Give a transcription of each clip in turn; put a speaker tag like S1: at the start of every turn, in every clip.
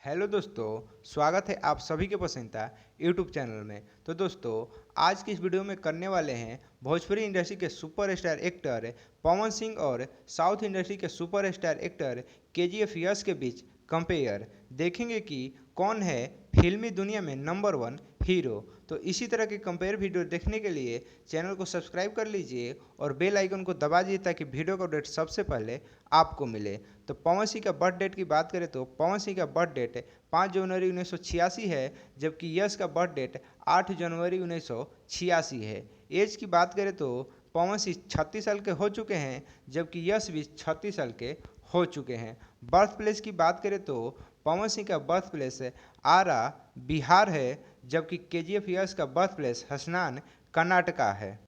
S1: Hello दोस्तों, स्वागत है आप सभी के पसंदीदा यूट्यूब चैनल में। तो दोस्तों, आज की इस वीडियो में करने वाले हैं भोजपुरी इंडस्ट्री के सुपरस्टार एक्टर पवन सिंह और साउथ इंडस्ट्री के सुपरस्टार एक्टर केजीएफ यश के बीच कंपेयर। देखेंगे कि कौन है फिल्मी दुनिया में नंबर 1 हीरो। तो इसी तरह के कंपेयर वीडियो देखने के लिए चैनल को सब्सक्राइब कर लीजिए और बेल आइकन को दबा दीजिए ताकि वीडियो का अपडेट सबसे पहले आपको मिले। तो पवन सिंह का बर्थ डेट की बात करें तो पवन सिंह का बर्थ डेट 5 जनवरी 1986 है, जबकि यश का बर्थ डेट 8 जनवरी 1986 है। एज की बात करें तो पवन सिंह 36 साल के हो चुके हैं, जबकि यश भी 36 साल के हो चुके हैं। बर्थ प्लेस की बात करें तो पवन सिंह का बर्थ प्लेस आरा बिहार है, जबकि केजीएफ यश का बर्थ प्लेस हसनान कर्नाटका है।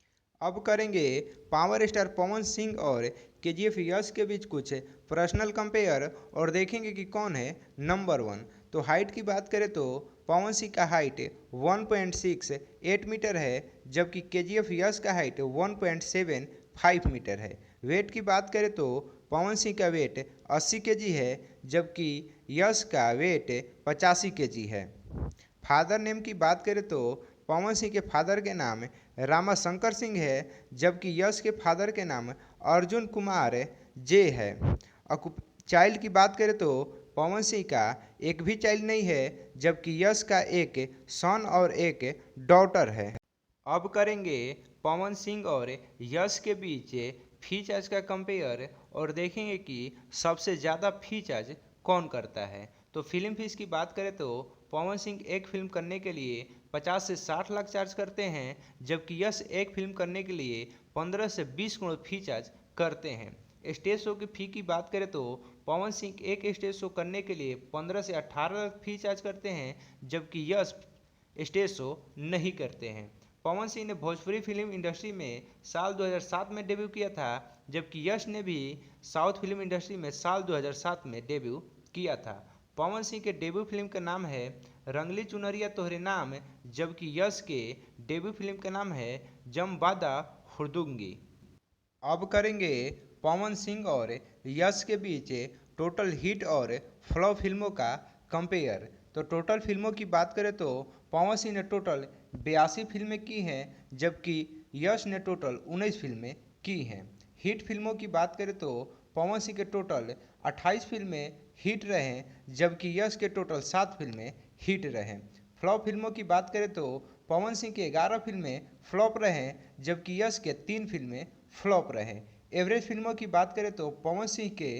S1: अब करेंगे पावर स्टार पवन सिंह और केजीएफ यश के बीच कुछ पर्सनल कंपेयर और देखेंगे कि कौन है नंबर 1। तो हाइट की बात करें तो पवन सिंह का हाइट 1.68 मीटर है, जबकि केजीएफ यश का हाइट 1.75 मीटर है। वेट की बात करें तो पवन सिंह का वेट 80 केजी है, जबकि यश का वेट 85 केजी है। फादर नेम की बात करें तो पवन सिंह के फादर के नाम रामा शंकर सिंह है, जबकि यश के फादर के नाम अर्जुन कुमार जे है। चाइल्ड की बात करें तो पवन सिंह का एक भी चाइल्ड नहीं है, जबकि यश का एक सन और एक डॉटर है। अब करेंगे पवन सिंह और यश के बीच फी चार्ज का कंपेयर और देखेंगे कि सबसे ज़्यादा फी चार्ज कौन करता है। तो फिल्म फीस की बात करें तो पवन सिंह एक फिल्म करने के लिए 50 से 60 लाख चार्ज करते हैं, जबकि यश एक फिल्म करने के लिए 15 से 20 करोड़ फी चार्ज करते हैं। स्टेज शो की फ़ी की बात करें तो पवन सिंह एक स्टेज शो करने के लिए 15 से 18 लाख फी चार्ज करते हैं, जबकि यश स्टेज शो नहीं करते हैं। पवन सिंह ने भोजपुरी फिल्म इंडस्ट्री में साल 2007 में डेब्यू किया था, जबकि यश ने भी साउथ फिल्म इंडस्ट्री में साल 2007 में डेब्यू किया था। पवन सिंह के डेब्यू फिल्म का नाम है रंगली चुनरिया तोहरे नाम, जबकि यश के डेब्यू फिल्म का नाम है जम वादा हुड़दुंगी। अब करेंगे पवन सिंह और यश के बीच टोटल हिट और फ्लॉप फिल्मों का कंपेयर। तो टोटल फिल्मों की बात करें तो पवन सिंह ने टोटल 82 फिल्में की हैं, जबकि यश ने टोटल 19 फिल्में की हैं। हिट फिल्मों की बात करें तो पवन सिंह के टोटल 28 फिल्में हिट रहे, जबकि यश के टोटल 7 फिल्में हिट रहे। फ्लॉप फिल्मों की बात करें तो पवन सिंह के 11 फिल्में फ्लॉप रहे, जबकि यश के 3 फिल्में फ्लॉप रहे। एवरेज फिल्मों की बात करें तो पवन सिंह के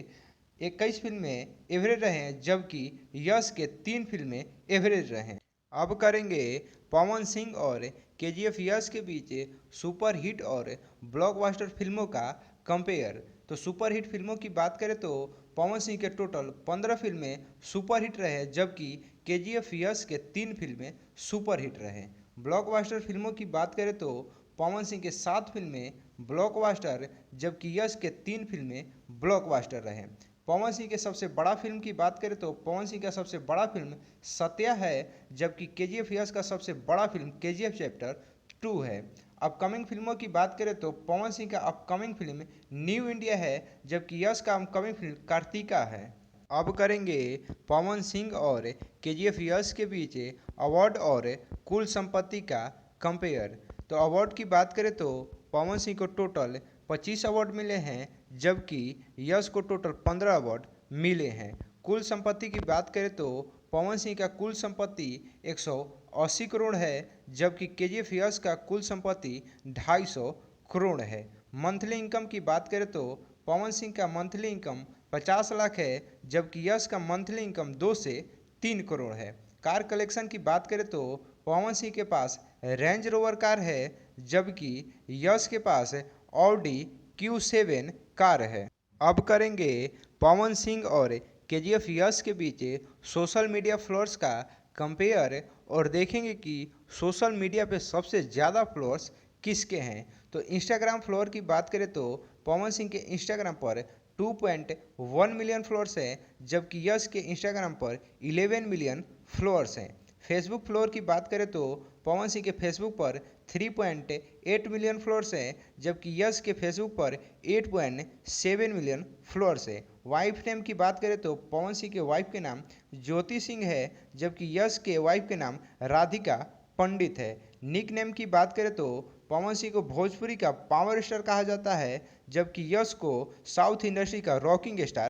S1: 21 फिल्में एवरेज रहे, जबकि यश के 3 फिल्में एवरेज रहे। अब करेंगे पवन सिंह और केजीएफ यश के बीच सुपर हिट और ब्लॉकबस्टर फिल्मों का कंपेयर। तो सुपर हिट फिल्मों की बात करें तो पवन सिंह के टोटल 15 फिल्में सुपर हिट रहे, जबकि केजीएफ यश के 3 फिल्में सुपर हिट रहे। ब्लॉकबस्टर फिल्मों की बात करें तो पवन सिंह के 7 फिल्में ब्लॉकबस्टर, जबकि यश के 3 फिल्में ब्लॉकबस्टर रहे। पवन सिंह के सबसे बड़ा फिल्म की बात करें तो पवन सिंह का सबसे बड़ा फिल्म सत्या है, जबकि केजीएफ यश का सबसे बड़ा फिल्म केजीएफ चैप्टर 2 है। अपकमिंग फिल्मों की बात करें तो पवन सिंह का अपकमिंग फिल्म न्यू इंडिया है, जबकि यश का अपकमिंग फिल्म कार्तिका है। अब करेंगे पवन सिंह और केजीएफ यश के बीच अवार्ड और कुल संपत्ति का कंपेयर। तो अवार्ड की बात करें तो पवन सिंह को टोटल 25 अवार्ड मिले हैं, जबकि यश को टोटल 15 अवार्ड मिले हैं। कुल संपत्ति की बात करें तो पवन सिंह का कुल संपत्ति 180 करोड़ है, जबकि केजीएफ यश का कुल संपत्ति 250 करोड़ है। मंथली इनकम की बात करें तो पवन सिंह का मंथली इनकम 50 लाख है, जबकि यश का मंथली इनकम 2 से 3 करोड़ है। कार कलेक्शन की बात करें तो पवन सिंह के पास रेंज रोवर कार है, जबकि यश के पास ऑडी Q7 कार है। अब करेंगे पवन सिंह और केजीएफ यश के बीच सोशल मीडिया फॉलोअर्स का कंपेयर और देखेंगे कि सोशल मीडिया पे सबसे ज़्यादा फॉलोअर्स किसके हैं। तो इंस्टाग्राम फॉलोअर की बात करें तो पवन सिंह के इंस्टाग्राम पर 2.1 मिलियन फॉलोअर्स हैं, जबकि यश के इंस्टाग्राम पर 11 मिलियन फॉलोअर्स हैं। फेसबुक फॉलोअर की बात करें तो पवन सिंह के फेसबुक पर 3.8 मिलियन फॉलोअर्स हैं, जबकि यश के फेसबुक पर 8.7 मिलियन फॉलोअर्स है। वाइफ नेम की बात करें तो पवन सिंह के वाइफ के नाम ज्योति सिंह है, जबकि यश के वाइफ के नाम राधिका पंडित है। निक नेम की बात करें तो पवन सिंह को भोजपुरी का पावर स्टार कहा जाता है, जबकि यश को साउथ इंडस्ट्री का रॉकिंग स्टार